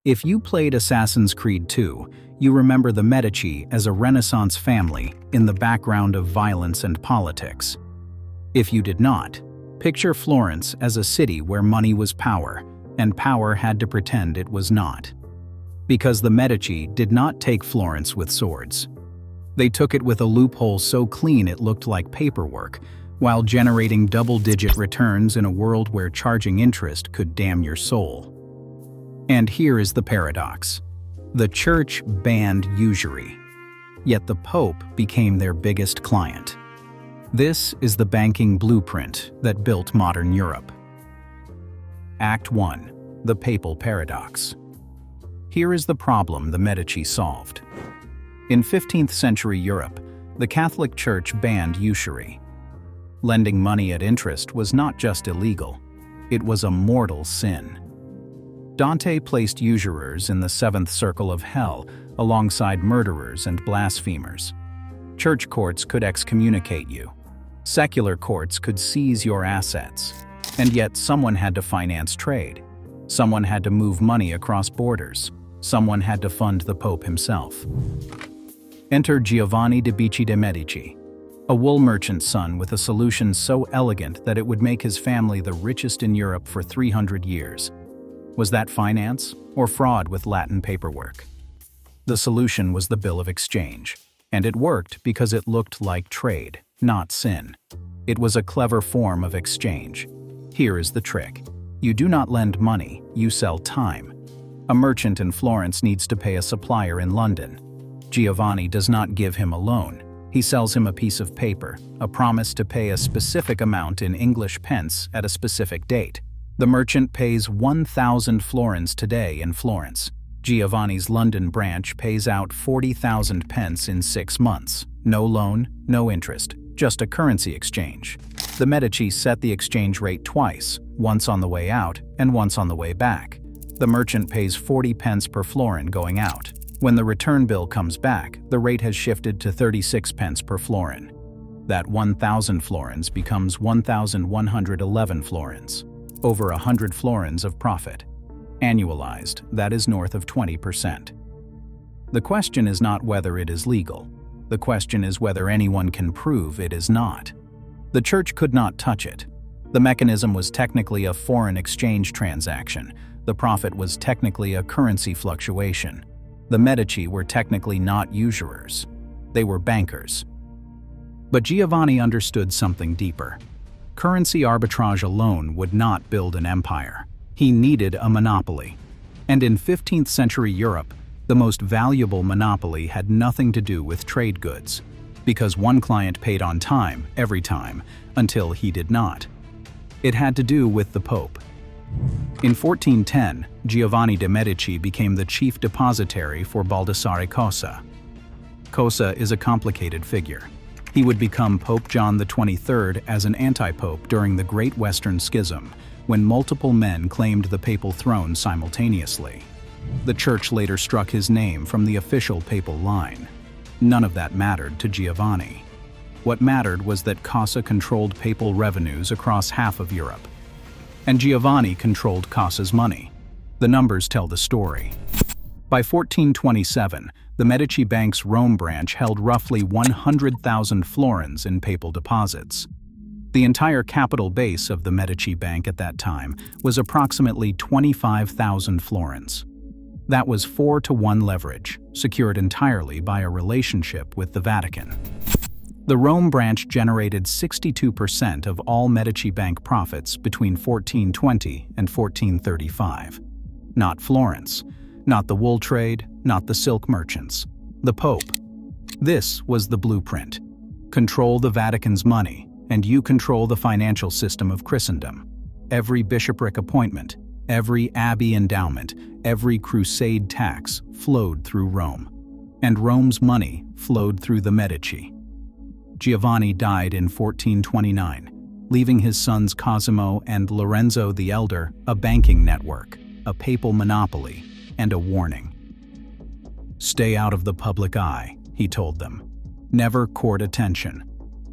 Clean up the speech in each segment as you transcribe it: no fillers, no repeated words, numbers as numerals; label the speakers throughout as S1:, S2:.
S1: If you played Assassin's Creed 2, you remember the Medici as a Renaissance family in the background of violence and politics. If you did not, picture Florence as a city where money was power, and power had to pretend it was not. Because the Medici did not take Florence with swords. They took it with a loophole so clean it looked like paperwork, while generating double-digit returns in a world where charging interest could damn your soul. And here is the paradox. The Church banned usury, yet the Pope became their biggest client. This is the banking blueprint that built modern Europe. Act 1. The Papal Paradox. Here is the problem the Medici solved. In 15th century Europe, the Catholic Church banned usury. Lending money at interest was not just illegal, it was a mortal sin. Dante placed usurers in the seventh circle of hell alongside murderers and blasphemers. Church courts could excommunicate you. Secular courts could seize your assets. And yet someone had to finance trade. Someone had to move money across borders. Someone had to fund the Pope himself. Enter Giovanni de' Medici, a wool merchant's son with a solution so elegant that it would make his family the richest in Europe for 300 years. Was that finance or fraud with Latin paperwork? The solution was the bill of exchange, and it worked because it looked like trade, not sin. It was a clever form of exchange. Here is the trick. You do not lend money, you sell time. A merchant in Florence needs to pay a supplier in London. Giovanni does not give him a loan. He sells him a piece of paper, a promise to pay a specific amount in English pence at a specific date. The merchant pays 1,000 florins today in Florence. Giovanni's London branch pays out 40,000 pence in 6 months. No loan, no interest, just a currency exchange. The Medici set the exchange rate twice, once on the way out and once on the way back. The merchant pays 40 pence per florin going out. When the return bill comes back, the rate has shifted to 36 pence per florin. That 1,000 florins becomes 1,111 florins. Over 100 florins of profit. Annualized, that is north of 20%. The question is not whether it is legal. The question is whether anyone can prove it is not. The Church could not touch it. The mechanism was technically a foreign exchange transaction. The profit was technically a currency fluctuation. The Medici were technically not usurers. They were bankers. But Giovanni understood something deeper. Currency arbitrage alone would not build an empire. He needed a monopoly. And in 15th century Europe, the most valuable monopoly had nothing to do with trade goods, because one client paid on time, every time, until he did not. It had to do with the Pope. In 1410, Giovanni de' Medici became the chief depositary for Baldassare Cosa. Cosa is a complicated figure. He would become Pope John XXIII as an anti-pope during the Great Western Schism, when multiple men claimed the papal throne simultaneously. The Church later struck his name from the official papal line. None of that mattered to Giovanni. What mattered was that Cosa controlled papal revenues across half of Europe. And Giovanni controlled Cosa's money. The numbers tell the story. By 1427, the Medici Bank's Rome branch held roughly 100,000 florins in papal deposits. The entire capital base of the Medici Bank at that time was approximately 25,000 florins. That was 4-to-1 leverage, secured entirely by a relationship with the Vatican. The Rome branch generated 62% of all Medici Bank profits between 1420 and 1435. Not Florence, not the wool trade, not the silk merchants. The Pope. This was the blueprint. Control the Vatican's money, and you control the financial system of Christendom. Every bishopric appointment, every abbey endowment, every crusade tax flowed through Rome. And Rome's money flowed through the Medici. Giovanni died in 1429, leaving his sons Cosimo and Lorenzo the Elder a banking network, a papal monopoly, and a warning. "Stay out of the public eye," he told them. "Never court attention.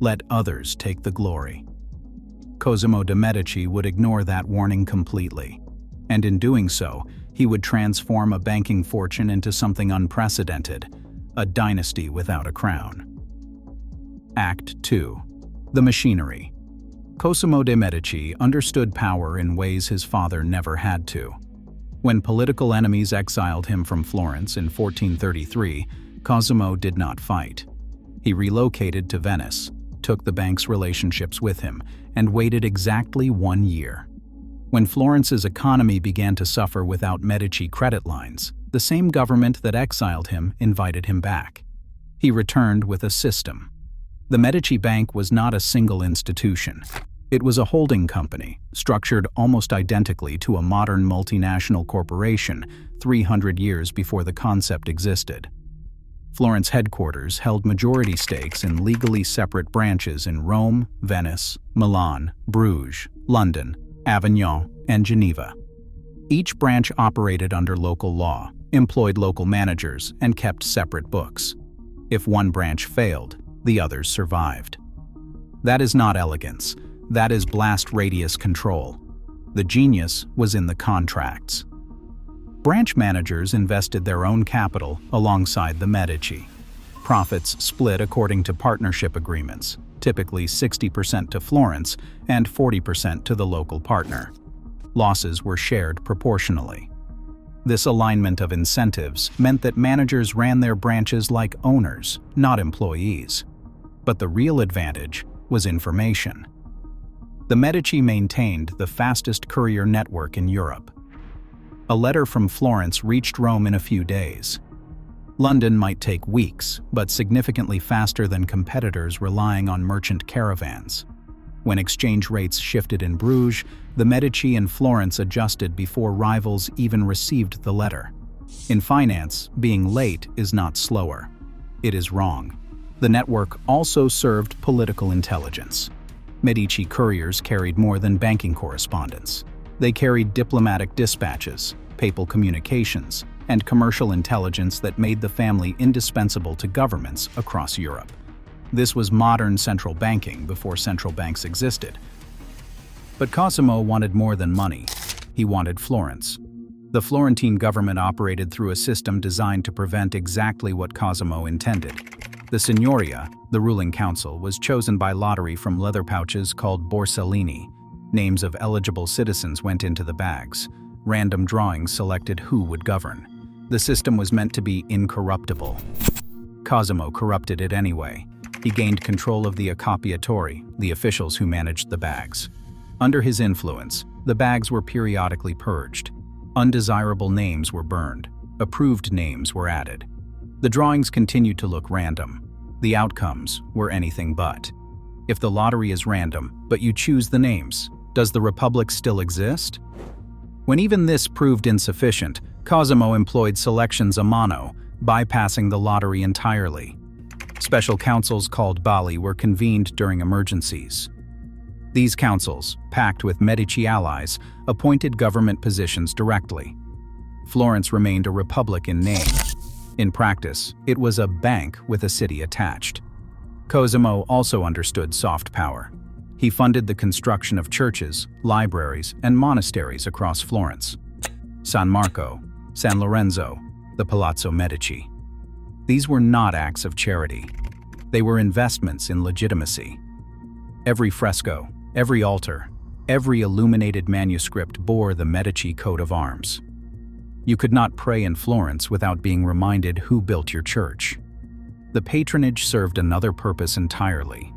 S1: Let others take the glory." Cosimo de' Medici would ignore that warning completely, and in doing so, He would transform a banking fortune into something unprecedented, a dynasty without a crown. Act 2. The Machinery. Cosimo de' Medici understood power in ways his father never had to. When political enemies exiled him from Florence in 1433, Cosimo did not fight. He relocated to Venice, took the bank's relationships with him, and waited exactly 1 year. When Florence's economy began to suffer without Medici credit lines, the same government that exiled him invited him back. He returned with a system. The Medici Bank was not a single institution. It was a holding company, structured almost identically to a modern multinational corporation 300 years before the concept existed. Florence headquarters held majority stakes in legally separate branches in Rome, Venice, Milan, Bruges, London, Avignon, and Geneva. Each branch operated under local law, employed local managers, and kept separate books. If one branch failed, the others survived. That is not elegance. That is blast radius control. The genius was in the contracts. Branch managers invested their own capital alongside the Medici. Profits split according to partnership agreements, typically 60% to Florence and 40% to the local partner. Losses were shared proportionally. This alignment of incentives meant that managers ran their branches like owners, not employees. But the real advantage was information. The Medici maintained the fastest courier network in Europe. A letter from Florence reached Rome in a few days. London might take weeks, but significantly faster than competitors relying on merchant caravans. When exchange rates shifted in Bruges, the Medici and Florence adjusted before rivals even received the letter. In finance, being late is not slower. It is wrong. The network also served political intelligence. Medici couriers carried more than banking correspondence. They carried diplomatic dispatches, papal communications, and commercial intelligence that made the family indispensable to governments across Europe. This was modern central banking before central banks existed. But Cosimo wanted more than money. He wanted Florence. The Florentine government operated through a system designed to prevent exactly what Cosimo intended. The Signoria, the ruling council, was chosen by lottery from leather pouches called borsellini. Names of eligible citizens went into the bags. Random drawings selected who would govern. The system was meant to be incorruptible. Cosimo corrupted it anyway. He gained control of the accoppiatori, the officials who managed the bags. Under his influence, the bags were periodically purged. Undesirable names were burned. Approved names were added. The drawings continued to look random. The outcomes were anything but. If the lottery is random, but you choose the names, does the Republic still exist? When even this proved insufficient, Cosimo employed selections a mano, bypassing the lottery entirely. Special councils called balli were convened during emergencies. These councils, packed with Medici allies, appointed government positions directly. Florence remained a republic in name. In practice, it was a bank with a city attached. Cosimo also understood soft power. He funded the construction of churches, libraries, and monasteries across Florence. San Marco, San Lorenzo, the Palazzo Medici. These were not acts of charity. They were investments in legitimacy. Every fresco, every altar, every illuminated manuscript bore the Medici coat of arms. You could not pray in Florence without being reminded who built your church. The patronage served another purpose entirely.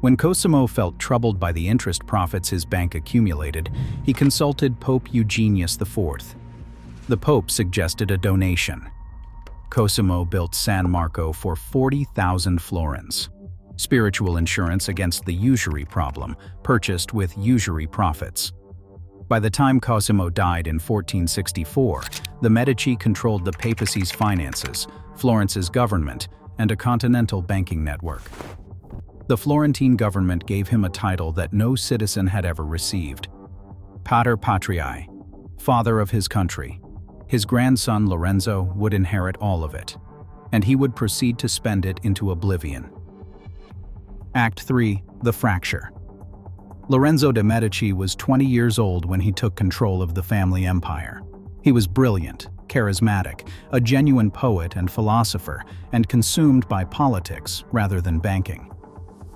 S1: When Cosimo felt troubled by the interest profits his bank accumulated, he consulted Pope Eugenius IV. The Pope suggested a donation. Cosimo built San Marco for 40,000 florins. Spiritual insurance against the usury problem, purchased with usury profits. By the time Cosimo died in 1464, the Medici controlled the papacy's finances, Florence's government, and a continental banking network. The Florentine government gave him a title that no citizen had ever received: Pater Patriae, father of his country. His grandson Lorenzo would inherit all of it, and he would proceed to spend it into oblivion. Act 3. The Fracture. Lorenzo de' Medici was 20 years old when he took control of the family empire. He was brilliant, charismatic, a genuine poet and philosopher, and consumed by politics rather than banking.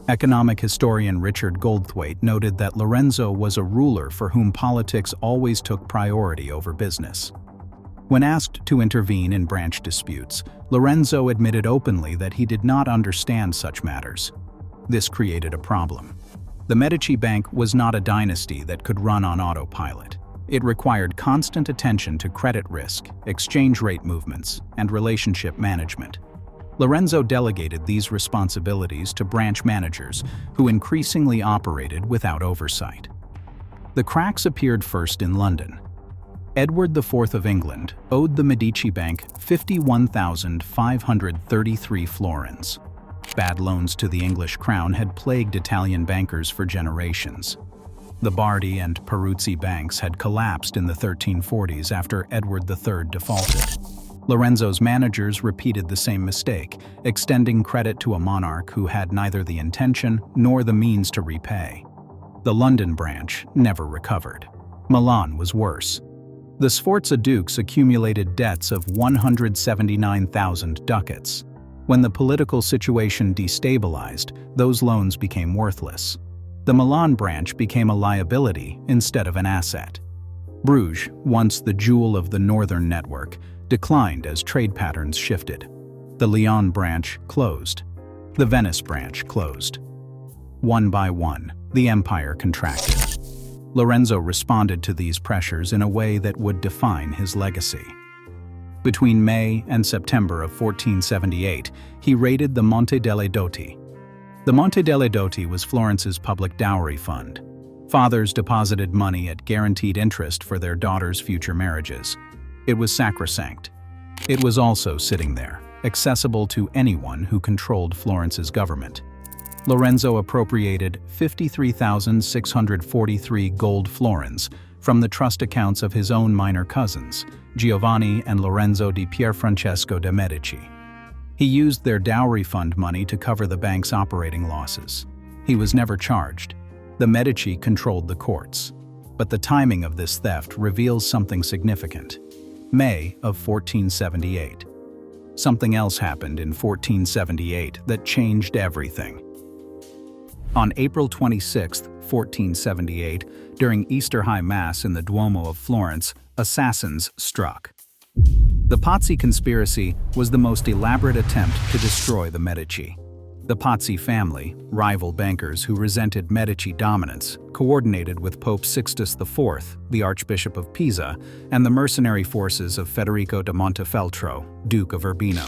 S1: Economic historian Richard Goldthwaite noted that Lorenzo was a ruler for whom politics always took priority over business. When asked to intervene in branch disputes, Lorenzo admitted openly that he did not understand such matters. This created a problem. The Medici Bank was not a dynasty that could run on autopilot. It required constant attention to credit risk, exchange rate movements, and relationship management. Lorenzo delegated these responsibilities to branch managers who increasingly operated without oversight. The cracks appeared first in London. Edward IV of England owed the Medici Bank 51,533 florins. Bad loans to the English crown had plagued Italian bankers for generations. The Bardi and Peruzzi banks had collapsed in the 1340s after Edward III defaulted. Lorenzo's managers repeated the same mistake, extending credit to a monarch who had neither the intention nor the means to repay. The London branch never recovered. Milan was worse. The Sforza dukes accumulated debts of 179,000 ducats. When the political situation destabilized, those loans became worthless. The Milan branch became a liability instead of an asset. Bruges, once the jewel of the northern network, declined as trade patterns shifted. The Lyon branch closed. The Venice branch closed. One by one, the empire contracted. Lorenzo responded to these pressures in a way that would define his legacy. Between May and September of 1478, he raided the Monte delle Doti. The Monte delle Doti was Florence's public dowry fund. Fathers deposited money at guaranteed interest for their daughters' future marriages. It was sacrosanct. It was also sitting there, accessible to anyone who controlled Florence's government. Lorenzo appropriated 53,643 gold florins from the trust accounts of his own minor cousins, Giovanni and Lorenzo di Pierfrancesco de' Medici. He used their dowry fund money to cover the bank's operating losses. He was never charged. The Medici controlled the courts. But the timing of this theft reveals something significant. May of 1478. Something else happened in 1478 that changed everything. On April 26, 1478, during Easter High Mass in the Duomo of Florence, assassins struck. The Pazzi Conspiracy was the most elaborate attempt to destroy the Medici. The Pazzi family, rival bankers who resented Medici dominance, coordinated with Pope Sixtus IV, the Archbishop of Pisa, and the mercenary forces of Federico da Montefeltro, Duke of Urbino.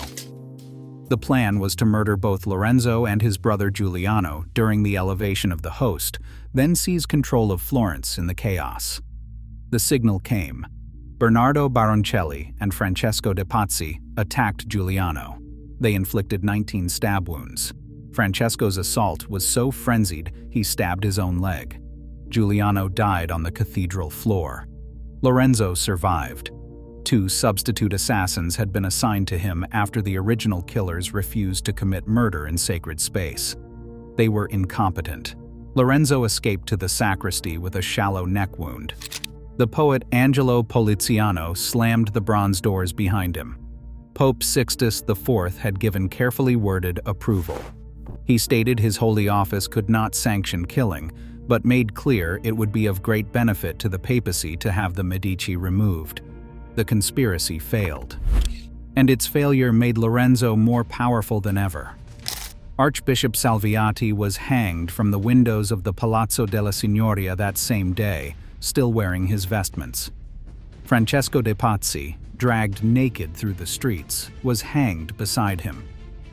S1: The plan was to murder both Lorenzo and his brother Giuliano during the elevation of the host, then seize control of Florence in the chaos. The signal came. Bernardo Baroncelli and Francesco de' Pazzi attacked Giuliano. They inflicted 19 stab wounds. Francesco's assault was so frenzied he stabbed his own leg. Giuliano died on the cathedral floor. Lorenzo survived. 2 substitute assassins had been assigned to him after the original killers refused to commit murder in sacred space. They were incompetent. Lorenzo escaped to the sacristy with a shallow neck wound. The poet Angelo Poliziano slammed the bronze doors behind him. Pope Sixtus IV had given carefully worded approval. He stated his Holy Office could not sanction killing, but made clear it would be of great benefit to the papacy to have the Medici removed. The conspiracy failed. And its failure made Lorenzo more powerful than ever. Archbishop Salviati was hanged from the windows of the Palazzo della Signoria that same day, still wearing his vestments. Francesco de' Pazzi, dragged naked through the streets, was hanged beside him.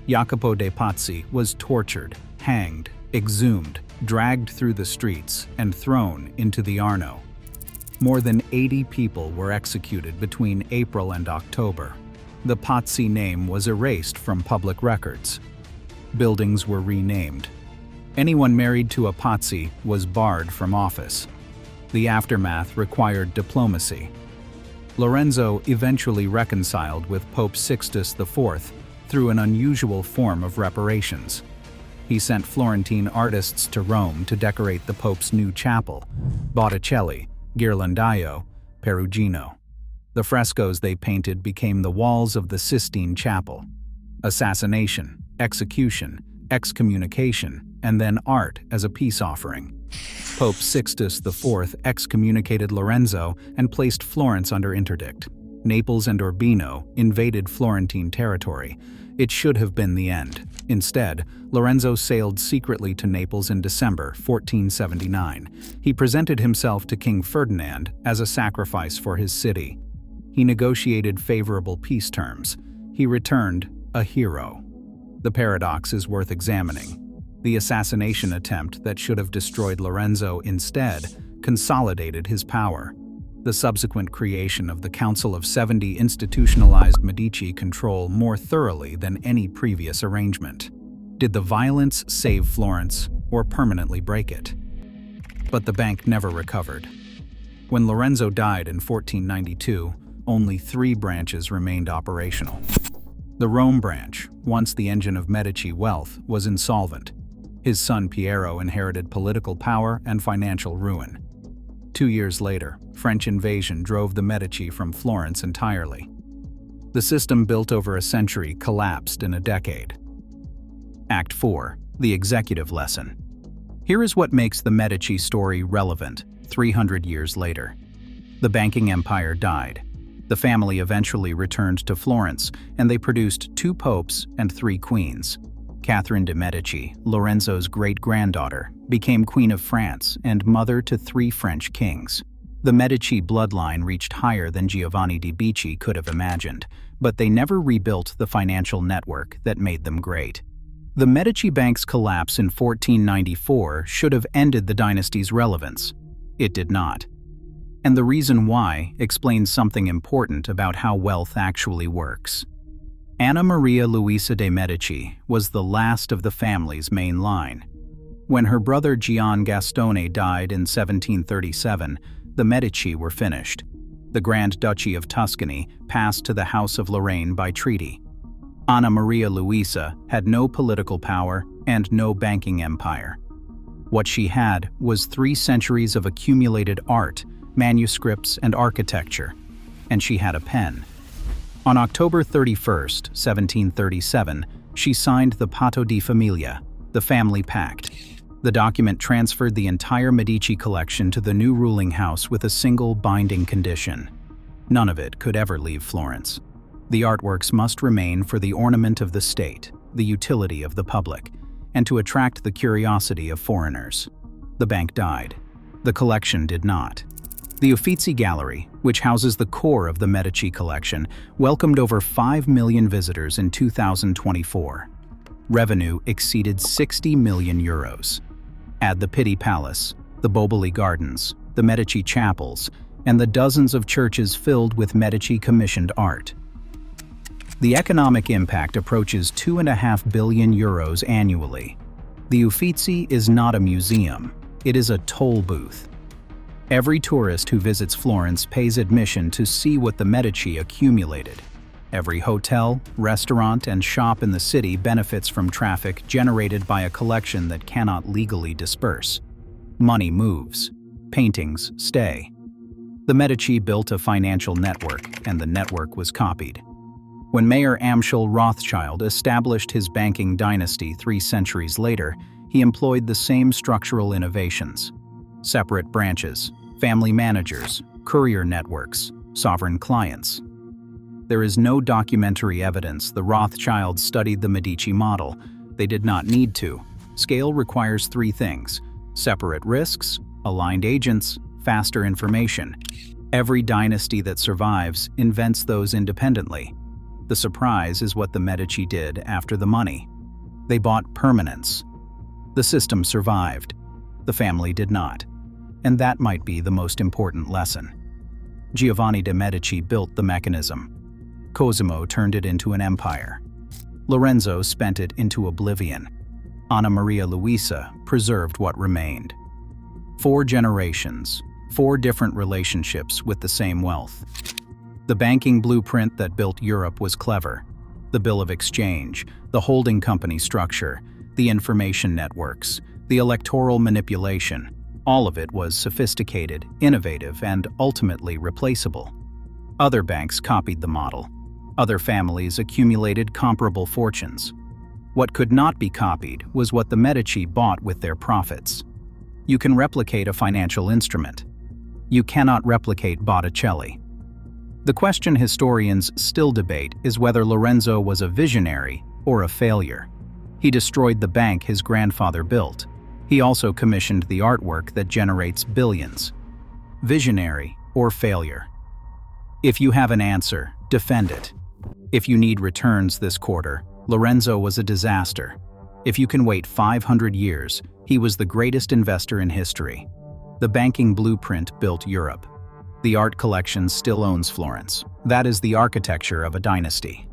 S1: Jacopo de' Pazzi was tortured, hanged, exhumed, dragged through the streets, and thrown into the Arno. More than 80 people were executed between April and October. The Pazzi name was erased from public records. Buildings were renamed. Anyone married to a Pazzi was barred from office. The aftermath required diplomacy. Lorenzo eventually reconciled with Pope Sixtus IV through an unusual form of reparations. He sent Florentine artists to Rome to decorate the Pope's new chapel, Botticelli, Ghirlandaio, Perugino. The frescoes they painted became the walls of the Sistine Chapel. Assassination, execution, excommunication, and then art as a peace offering. Pope Sixtus IV excommunicated Lorenzo and placed Florence under interdict. Naples and Urbino invaded Florentine territory. It should have been the end. Instead, Lorenzo sailed secretly to Naples in December 1479. He presented himself to King Ferdinand as a sacrifice for his city. He negotiated favorable peace terms. He returned a hero. The paradox is worth examining. The assassination attempt that should have destroyed Lorenzo instead consolidated his power. The subsequent creation of the Council of 70 institutionalized Medici control more thoroughly than any previous arrangement. Did the violence save Florence or permanently break it? But the bank never recovered. When Lorenzo died in 1492, only 3 branches remained operational. The Rome branch, once the engine of Medici wealth, was insolvent. His son Piero inherited political power and financial ruin. 2 years later, French invasion drove the Medici from Florence entirely. The system built over a century collapsed in a decade. Act 4. The Executive Lesson. Here is what makes the Medici story relevant 300 years later. The banking empire died. The family eventually returned to Florence, and they produced 2 popes and 3 queens. Catherine de' Medici, Lorenzo's great-granddaughter, became Queen of France and mother to 3 French kings. The Medici bloodline reached higher than Giovanni de' Medici could have imagined, but they never rebuilt the financial network that made them great. The Medici bank's collapse in 1494 should have ended the dynasty's relevance. It did not. And the reason why explains something important about how wealth actually works. Anna Maria Luisa de' Medici was the last of the family's main line. When her brother Gian Gastone died in 1737, the Medici were finished. The Grand Duchy of Tuscany passed to the House of Lorraine by treaty. Anna Maria Luisa had no political power and no banking empire. What she had was 3 centuries of accumulated art, manuscripts, and architecture, and she had a pen. On October 31, 1737, she signed the Patto di Famiglia, the family pact. The document transferred the entire Medici collection to the new ruling house with a single binding condition. None of it could ever leave Florence. The artworks must remain for the ornament of the state, the utility of the public, and to attract the curiosity of foreigners. The bank died. The collection did not. The Uffizi Gallery, which houses the core of the Medici collection, welcomed over 5 million visitors in 2024. Revenue exceeded 60 million euros. Add the Pitti Palace, the Boboli Gardens, the Medici chapels, and the dozens of churches filled with Medici-commissioned art. The economic impact approaches 2.5 billion euros annually. The Uffizi is not a museum, it is a toll booth. Every tourist who visits Florence pays admission to see what the Medici accumulated. Every hotel, restaurant, and shop in the city benefits from traffic generated by a collection that cannot legally disperse. Money moves. Paintings stay. The Medici built a financial network, and the network was copied. When Mayor Amschel Rothschild established his banking dynasty 3 centuries later, he employed the same structural innovations. Separate branches, family managers, courier networks, sovereign clients. There is no documentary evidence the Rothschilds studied the Medici model. They did not need to. Scale requires 3 things: separate risks, aligned agents, faster information. Every dynasty that survives invents those independently. The surprise is what the Medici did after the money. They bought permanence. The system survived. The family did not. And that might be the most important lesson. Giovanni de' Medici built the mechanism. Cosimo turned it into an empire. Lorenzo spent it into oblivion. Anna Maria Luisa preserved what remained. 4 generations, 4 different relationships with the same wealth. The banking blueprint that built Europe was clever. The bill of exchange, the holding company structure, the information networks, the electoral manipulation, all of it was sophisticated, innovative, and ultimately replaceable. Other banks copied the model. Other families accumulated comparable fortunes. What could not be copied was what the Medici bought with their profits. You can replicate a financial instrument. You cannot replicate Botticelli. The question historians still debate is whether Lorenzo was a visionary or a failure. He destroyed the bank his grandfather built. He also commissioned the artwork that generates billions. Visionary or failure? If you have an answer, defend it. If you need returns this quarter, Lorenzo was a disaster. If you can wait 500 years, he was the greatest investor in history. The banking blueprint built Europe. The art collection still owns Florence. That is the architecture of a dynasty.